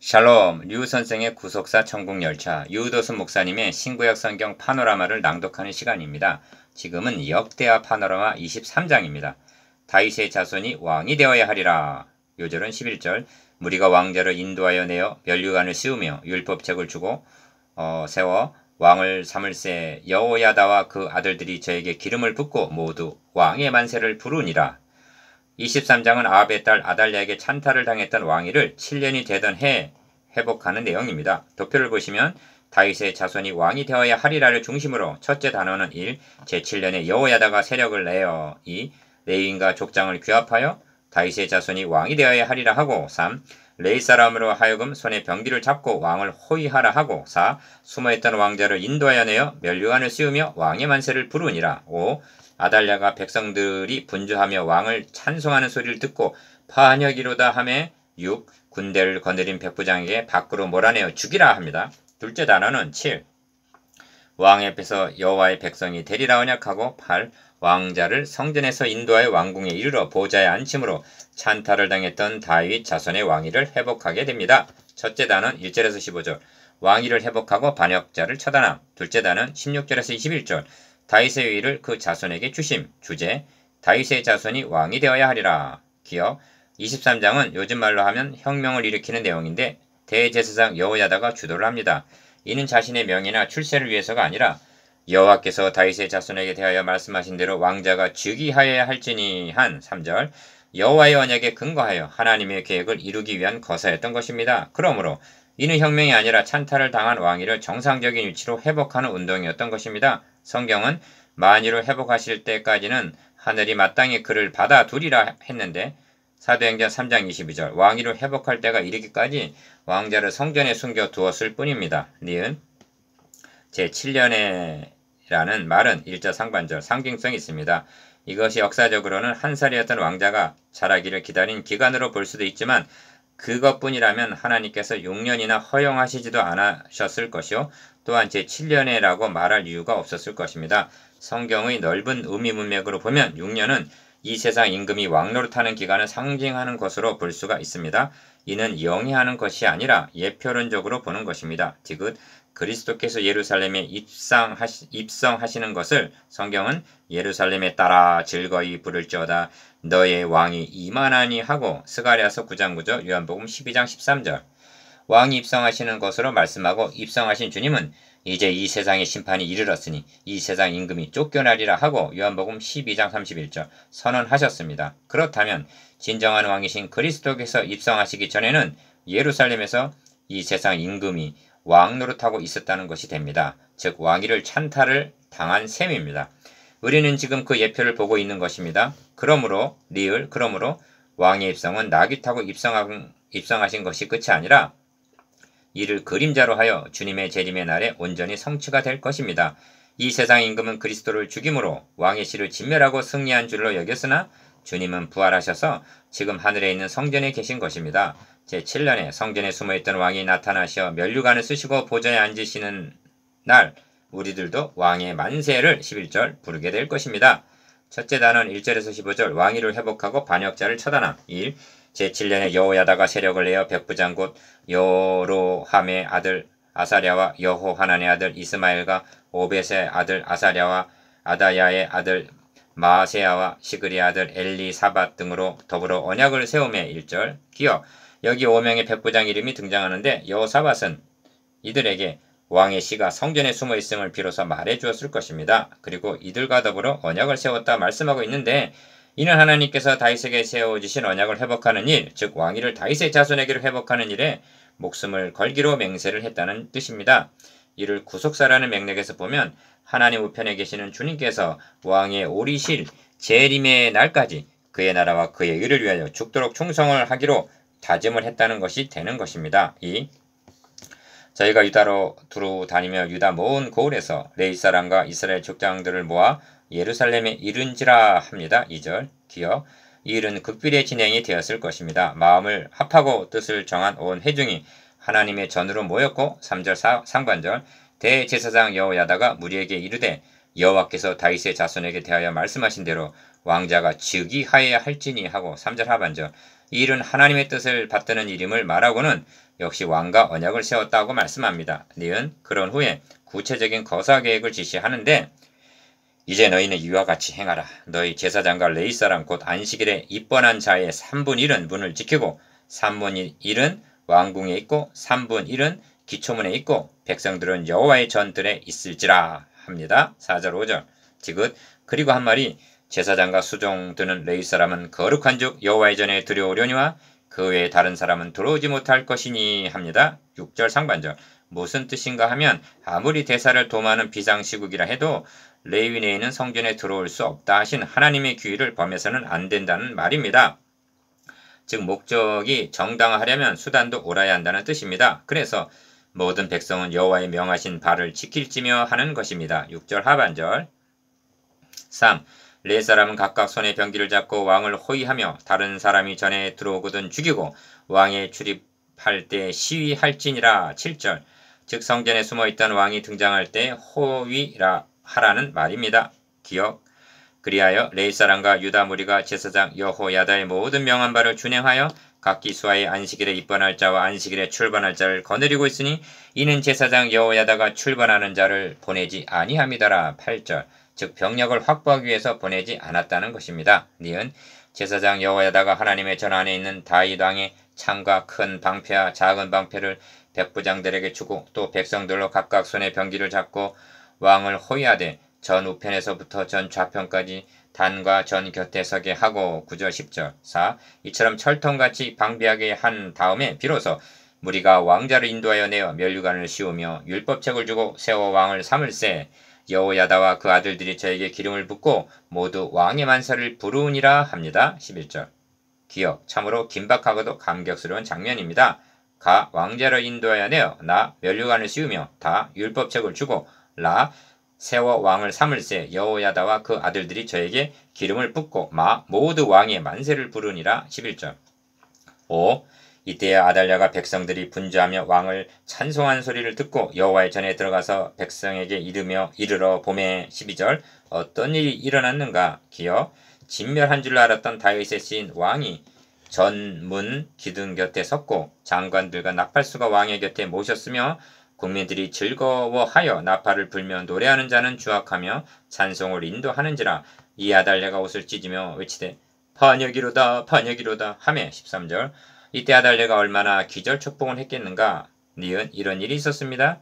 샬롬, 류 선생의 구속사 천국열차, 유도순 목사님의 신구약 성경 파노라마를 낭독하는 시간입니다. 지금은 역대하 파노라마 23장입니다. 다윗의 자손이 왕이 되어야 하리라. 요절은 11절, 무리가 왕자를 인도하여 내어 면류관을 씌우며 율법책을 주고 세워 왕을 삼을새 여호야다와 그 아들들이 저에게 기름을 붓고 모두 왕의 만세를 부르니라. 23장은 아합의 딸 아달랴에게 찬탈을 당했던 왕위를 7년이 되던 해에 회복하는 내용입니다. 도표를 보시면 다윗의 자손이 왕이 되어야 하리라를 중심으로 첫째 단어는 1. 제7년에 여호야다가 세력을 내어 2. 레위인과 족장을 규합하여 다윗의 자손이 왕이 되어야 하리라 하고 3. 레위 사람으로 하여금 손에 병기를 잡고 왕을 호위하라 하고 4. 숨어있던 왕자를 인도하여 내어 면류관을 씌우며 왕의 만세를 부르니라 5. 아달랴가 백성들이 분주하며 왕을 찬송하는 소리를 듣고 반역이로다 하매 6. 군대를 거느린 백부장에게 밖으로 몰아내어 죽이라 합니다. 둘째 단어는 7. 왕 앞에서 여호와의 백성이 되리라 언약하고 8. 왕자를 성전에서 인도하여 왕궁에 이르러 보좌에 앉힘으로 찬탈을 당했던 다윗 자손의 왕위를 회복하게 됩니다. 첫째 단어는 1절에서 15절 왕위를 회복하고 반역자를 처단함. 둘째 단어는 16절에서 21절 다윗의 위를 그 자손에게 주심. 주제 다윗의 자손이 왕이 되어야 하리라. 기억 23장은 요즘 말로 하면 혁명을 일으키는 내용인데 대제사장 여호야다가 주도를 합니다. 이는 자신의 명예나 출세를 위해서가 아니라 여호와께서 다윗의 자손에게 대하여 말씀하신 대로 왕자가 즉위하여야 할지니 한 3절 여호와의 언약에 근거하여 하나님의 계획을 이루기 위한 거사였던 것입니다. 그러므로 이는 혁명이 아니라 찬탈을 당한 왕위를 정상적인 위치로 회복하는 운동이었던 것입니다. 성경은 만유를 회복하실 때까지는 하늘이 마땅히 그를 받아두리라 했는데 사도행전 3장 22절 왕위를 회복할 때가 이르기까지 왕자를 성전에 숨겨 두었을 뿐입니다. 니은 제7년에라는 말은 1절 상반절 상징성이 있습니다. 이것이 역사적으로는 한 살이었던 왕자가 자라기를 기다린 기간으로 볼 수도 있지만 그것뿐이라면 하나님께서 6년이나 허용하시지도 않으셨을 것이요 또한 제7년에라고 말할 이유가 없었을 것입니다. 성경의 넓은 의미 문맥으로 보면 6년은 이 세상 임금이 왕노릇하는 기간을 상징하는 것으로 볼 수가 있습니다. 이는 영위하는 것이 아니라 예표론적으로 보는 것입니다. 디귿 그리스도께서 예루살렘에 입성하시는 것을 성경은 예루살렘에 따라 즐거이 부를지어다 너의 왕이 임하나니 하고 스가랴서 9장 9절 요한복음 12장 13절 왕이 입성하시는 것으로 말씀하고 입성하신 주님은 이제 이 세상의 심판이 이르렀으니 이 세상 임금이 쫓겨나리라 하고 요한복음 12장 31절 선언하셨습니다. 그렇다면 진정한 왕이신 그리스도께서 입성하시기 전에는 예루살렘에서 이 세상 임금이 왕 노릇하고 있었다는 것이 됩니다. 즉 왕위를 찬탈을 당한 셈입니다. 우리는 지금 그 예표를 보고 있는 것입니다. 그러므로 왕의 입성은 나귀 타고 입성하신 것이 끝이 아니라 이를 그림자로 하여 주님의 재림의 날에 온전히 성취가 될 것입니다. 이 세상 임금은 그리스도를 죽임으로 왕의 씨를 진멸하고 승리한 줄로 여겼으나 주님은 부활하셔서 지금 하늘에 있는 성전에 계신 것입니다. 제7년에 성전에 숨어있던 왕이 나타나셔 면류관을 쓰시고 보좌에 앉으시는 날 우리들도 왕의 만세를 11절 부르게 될 것입니다. 첫째 단어는 1절에서 15절 왕위를 회복하고 반역자를 처단함. 1. 제7년에 여호야다가 세력을 내어 백부장 곧 여로함의 아들 아사랴와 여호하난의 아들 이스마엘과 오벳의 아들 아사랴와 아다야의 아들 마세야와 시그리의 아들 엘리사밧 등으로 더불어 언약을 세우며 1절 기억 여기 5명의 백부장 이름이 등장하는데 여호사밧은 이들에게 왕의 씨가 성전에 숨어 있음을 비로소 말해 주었을 것입니다. 그리고 이들과 더불어 언약을 세웠다 말씀하고 있는데 이는 하나님께서 다윗에게 세워주신 언약을 회복하는 일, 즉 왕위를 다윗의 자손에게로 회복하는 일에 목숨을 걸기로 맹세를 했다는 뜻입니다. 이를 구속사라는 맥락에서 보면 하나님 우편에 계시는 주님께서 왕의 오리실 재림의 날까지 그의 나라와 그의 의를 위하여 죽도록 충성을 하기로 다짐을 했다는 것이 되는 것입니다. 2. 저희가 유다로 두루 다니며 유다 모은 고을에서 레위 사람과 이스라엘 족장들을 모아 예루살렘에 이른지라 합니다. 2절 기억 이 일은 극비리의 진행이 되었을 것입니다. 마음을 합하고 뜻을 정한 온 회중이 하나님의 전으로 모였고 3절 상반절 대제사장 여호야다가 무리에게 이르되 여호와께서 다윗의 자손에게 대하여 말씀하신 대로 왕자가 즉위하여야 할지니 하고 3절 하반절 이 일은 하나님의 뜻을 받드는 일임을 말하고는 역시 왕과 언약을 세웠다고 말씀합니다. 니은 그런 후에 구체적인 거사 계획을 지시하는데 이제 너희는 이와 같이 행하라. 너희 제사장과 레위 사람 곧 안식일에 입번한 자의 3분 1은 문을 지키고 3분 1은 왕궁에 있고 3분 1은 기초문에 있고 백성들은 여호와의 전들에 있을지라 합니다. 4절 5절 디귿 그리고 한 말이 제사장과 수종 드는 레위 사람은 거룩한 즉 여호와의 전에 들여오려니와 그 외에 다른 사람은 들어오지 못할 것이니 합니다. 6절 상반절 무슨 뜻인가 하면 아무리 대사를 도모하는 비상시국이라 해도 레위 내에는 성전에 들어올 수 없다 하신 하나님의 규율을 범해서는 안 된다는 말입니다. 즉 목적이 정당화하려면 수단도 옳아야 한다는 뜻입니다. 그래서 모든 백성은 여호와의 명하신 바를 지킬지며 하는 것입니다. 6절 하반절 3. 레위 사람은 각각 손에 병기를 잡고 왕을 호위하며 다른 사람이 전에 들어오거든 죽이고 왕에 출입할 때 시위할지니라. 7절 즉 성전에 숨어있던 왕이 등장할 때 호위라 하라는 말입니다. 기억 그리하여 레위 사람과 유다 무리가 제사장 여호야다의 모든 명한 바를 준행하여 각기 수하의 안식일에 입번할 자와 안식일에 출번할 자를 거느리고 있으니 이는 제사장 여호야다가 출번하는 자를 보내지 아니함이더라. 8절 즉 병력을 확보하기 위해서 보내지 않았다는 것입니다. 니은 제사장 여호야다가 하나님의 전 안에 있는 다윗 왕의 창과 큰 방패와 작은 방패를 백부장들에게 주고 또 백성들로 각각 손에 병기를 잡고 왕을 호위하되 전 우편에서부터 전 좌편까지 단과 전 곁에 서게 하고 9절 10절 4. 이처럼 철통같이 방비하게 한 다음에 비로소 무리가 왕자를 인도하여 내어 면류관을 씌우며 율법책을 주고 세워 왕을 삼을세 여호야다와 그 아들들이 저에게 기름을 붓고 모두 왕의 만사를 부르니라 합니다. 11절 기억 참으로 긴박하고도 감격스러운 장면입니다. 가 왕자를 인도하여 내어 나 면류관을 씌우며 다 율법책을 주고 라 세워 왕을 삼을세 여호야다와 그 아들들이 저에게 기름을 붓고 마 모두 왕의 만세를 부르니라. 11절 5. 이때야 아달랴가 백성들이 분주하며 왕을 찬송한 소리를 듣고 여호와의 전에 들어가서 백성에게 이르러 보매. 12절 어떤 일이 일어났는가. 기억 진멸한 줄로 알았던 다윗의 시인 왕이 전문 기둥 곁에 섰고 장관들과 나팔수가 왕의 곁에 모셨으며 국민들이 즐거워하여 나팔을 불며 노래하는 자는 주악하며 찬송을 인도하는지라. 이 아달랴가 옷을 찢으며 외치되 반역이로다 반역이로다 하매. 13절 이때 아달랴가 얼마나 기절촉봉을 했겠는가. 니은 이런 일이 있었습니다.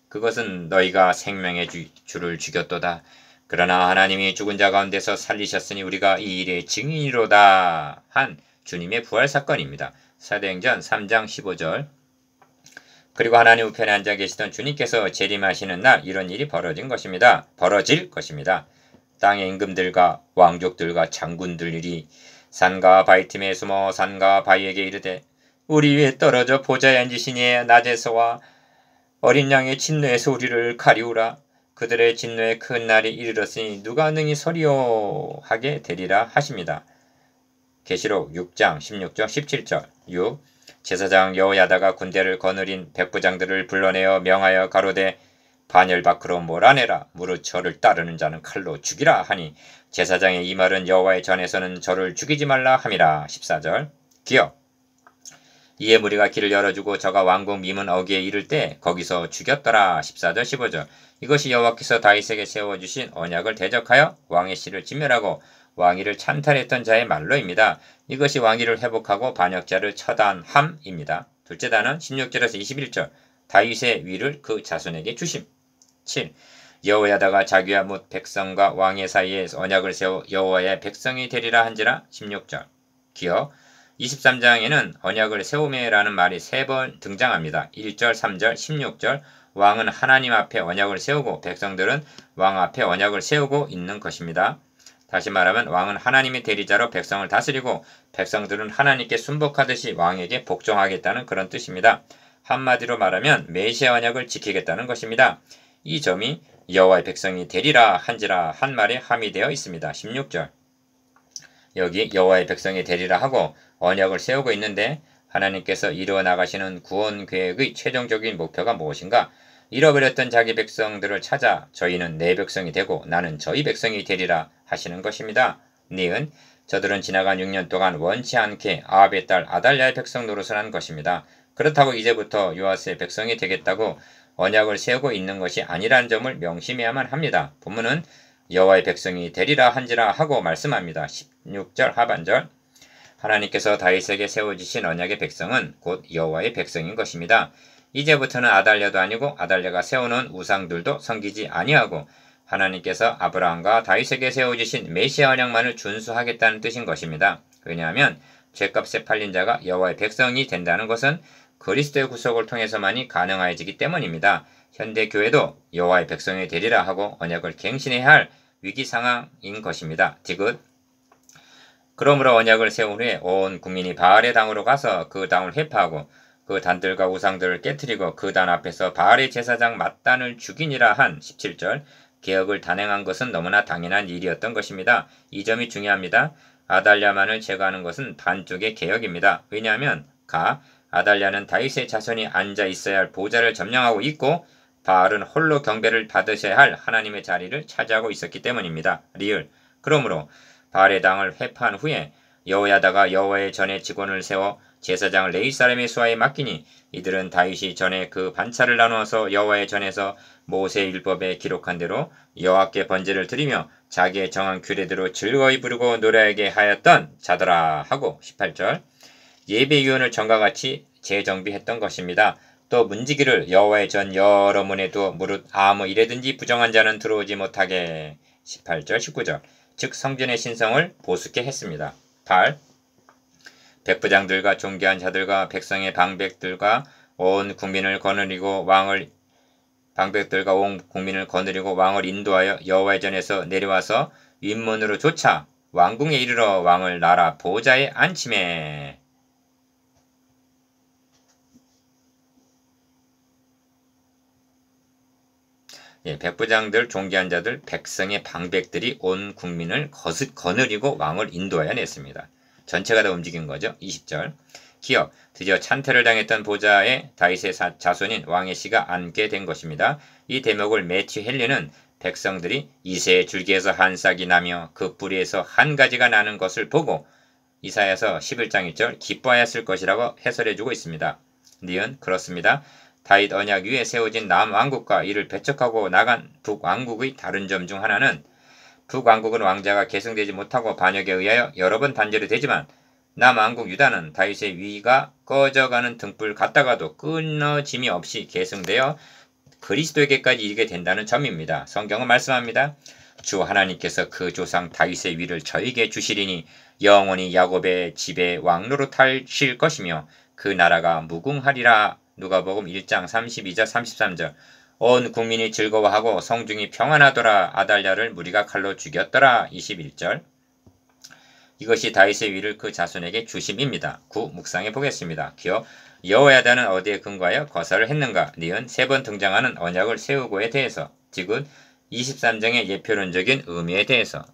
그것은 너희가 생명의 주를 죽였도다. 그러나 하나님이 죽은 자 가운데서 살리셨으니 우리가 이 일의 증인이로다 한 주님의 부활 사건입니다. 사도행전 3장 15절 그리고 하나님 우편에 앉아 계시던 주님께서 재림하시는 날 이런 일이 벌어질 것입니다. 땅의 임금들과 왕족들과 장군들이 산과 바위 틈에 숨어 산과 바위에게 이르되 우리 위에 떨어져 보좌에 앉으시니 낮에서와 어린 양의 진노에서 우리를 가리우라. 그들의 진노의 큰 날이 이르렀으니 누가 능히 서리요 하게 되리라 하십니다. 계시록 6장 16절 17절 6. 제사장 여호야다가 군대를 거느린 백부장들을 불러내어 명하여 가로되 반열 밖으로 몰아내라. 무릇 저를 따르는 자는 칼로 죽이라 하니 제사장의 이 말은 여호와의 전에서는 저를 죽이지 말라 함이라. 14절 기억 이에 무리가 길을 열어주고 저가 왕궁 미문 어귀에 이를 때 거기서 죽였더라. 14절 15절 이것이 여호와께서 다윗에게 세워주신 언약을 대적하여 왕의 씨를 진멸하고 왕위를 찬탈했던 자의 말로입니다. 이것이 왕위를 회복하고 반역자를 처단함입니다. 둘째 단은 16절에서 21절 다윗의 위를 그 자손에게 주심. 7. 여호야다가 자기와 뭇 백성과 왕의 사이에 언약을 세워 여호와의 백성이 되리라 한지라. 16절 기억 23장에는 언약을 세우매라는 말이 3번 등장합니다. 1절 3절 16절 왕은 하나님 앞에 언약을 세우고 백성들은 왕 앞에 언약을 세우고 있는 것입니다. 다시 말하면 왕은 하나님의 대리자로 백성을 다스리고 백성들은 하나님께 순복하듯이 왕에게 복종하겠다는 그런 뜻입니다. 한마디로 말하면 메시아 언약을 지키겠다는 것입니다. 이 점이 여호와의 백성이 되리라 한지라 한 말에 함의되어 있습니다. 16절 여기 여호와의 백성이 되리라 하고 언약을 세우고 있는데 하나님께서 이루어 나가시는 구원 계획의 최종적인 목표가 무엇인가? 잃어버렸던 자기 백성들을 찾아 저희는 내 백성이 되고 나는 저희 백성이 되리라 하시는 것입니다. 니은 저들은 지나간 6년 동안 원치 않게 아합의 딸 아달랴의 백성 노릇을 한 것입니다. 그렇다고 이제부터 요아스의 백성이 되겠다고 언약을 세우고 있는 것이 아니라는 점을 명심해야만 합니다. 본문은 여호와의 백성이 되리라 한지라 하고 말씀합니다. 16절 하반절 하나님께서 다윗에게 세워주신 언약의 백성은 곧 여호와의 백성인 것입니다. 이제부터는 아달랴도 아니고 아달랴가 세워놓은 우상들도 섬기지 아니하고 하나님께서 아브라함과 다윗에게 세워주신 메시아 언약만을 준수하겠다는 뜻인 것입니다. 왜냐하면 죗값에 팔린 자가 여호와의 백성이 된다는 것은 그리스도의 구속을 통해서만이 가능해지기 때문입니다. 현대 교회도 여호와의 백성이 되리라 하고 언약을 갱신해야 할 위기 상황인 것입니다. 디귿 그러므로 언약을 세운 후에 온 국민이 바알의 당으로 가서 그 당을 회파하고 그 단들과 우상들을 깨뜨리고 그 단 앞에서 바알의 제사장 맏단을 죽이니라 한 17절 개혁을 단행한 것은 너무나 당연한 일이었던 것입니다. 이 점이 중요합니다. 아달랴만을 제거하는 것은 반쪽의 개혁입니다. 왜냐하면 아달랴는 다윗의 자손이 앉아 있어야 할 보좌를 점령하고 있고 바알은 홀로 경배를 받으셔야 할 하나님의 자리를 차지하고 있었기 때문입니다. 리을 그러므로 바알의 당을 회파한 후에 여호야다가 여호와의 전에 직원을 세워 제사장을 레위 사람의 수하에 맡기니 이들은 다윗이 전에 그 반차를 나누어서 여호와의 전에서 모세 율법에 기록한 대로 여호와께 번제를 드리며 자기의 정한 규례대로 즐거이 부르고 노래하게 하였던 자더라 하고 18절 예배위원을 전과 같이 재정비했던 것입니다. 또 문지기를 여호와의 전 여러 문에 두어 무릇 아무 이래든지 부정한 자는 들어오지 못하게 18절 19절 즉 성전의 신성을 보수케 했습니다. 8. 백부장들과 존귀한 자들과 백성의 방백들과 온 국민을 거느리고 왕을 인도하여 여호와의 전에서 내려와서 윗문으로 조차 왕궁에 이르러 왕을 나라 보좌에 앉히매 백부장들, 존귀한 자들, 백성의 방백들이 온 국민을 거느리고 왕을 인도하여 냈습니다. 전체가 다 움직인 거죠. 20절 기억, 드디어 찬태를 당했던 보좌에 다윗의 자손인 왕의 씨가 앉게 된 것입니다. 이 대목을 매튜 헨리는 백성들이 이새의 줄기에서 한 싹이 나며 그 뿌리에서 한 가지가 나는 것을 보고 이사야서 11장 1절 기뻐하였을 것이라고 해설해주고 있습니다. 니은 그렇습니다. 다윗 언약 위에 세워진 남왕국과 이를 배척하고 나간 북왕국의 다른 점 중 하나는 북왕국은 왕자가 계승되지 못하고 반역에 의하여 여러 번 단절이 되지만 남왕국 유다는 다윗의 위가 꺼져가는 등불 같다가도 끊어짐이 없이 계승되어 그리스도에게까지 이르게 된다는 점입니다. 성경은 말씀합니다. 주 하나님께서 그 조상 다윗의 위를 저에게 주시리니 영원히 야곱의 집에 왕노릇 하실 것이며 그 나라가 무궁하리라. 누가복음 1장 32절 33절 온 국민이 즐거워하고 성중이 평안하더라. 아달랴를 무리가 칼로 죽였더라. 21절 이것이 다윗의 위를 그 자손에게 주심입니다. 9. 묵상해 보겠습니다. 기억 여호야다는 어디에 근거하여 거사를 했는가? 니은 3번 등장하는 언약을 세우고에 대해서 디귿 23장의 예표론적인 의미에 대해서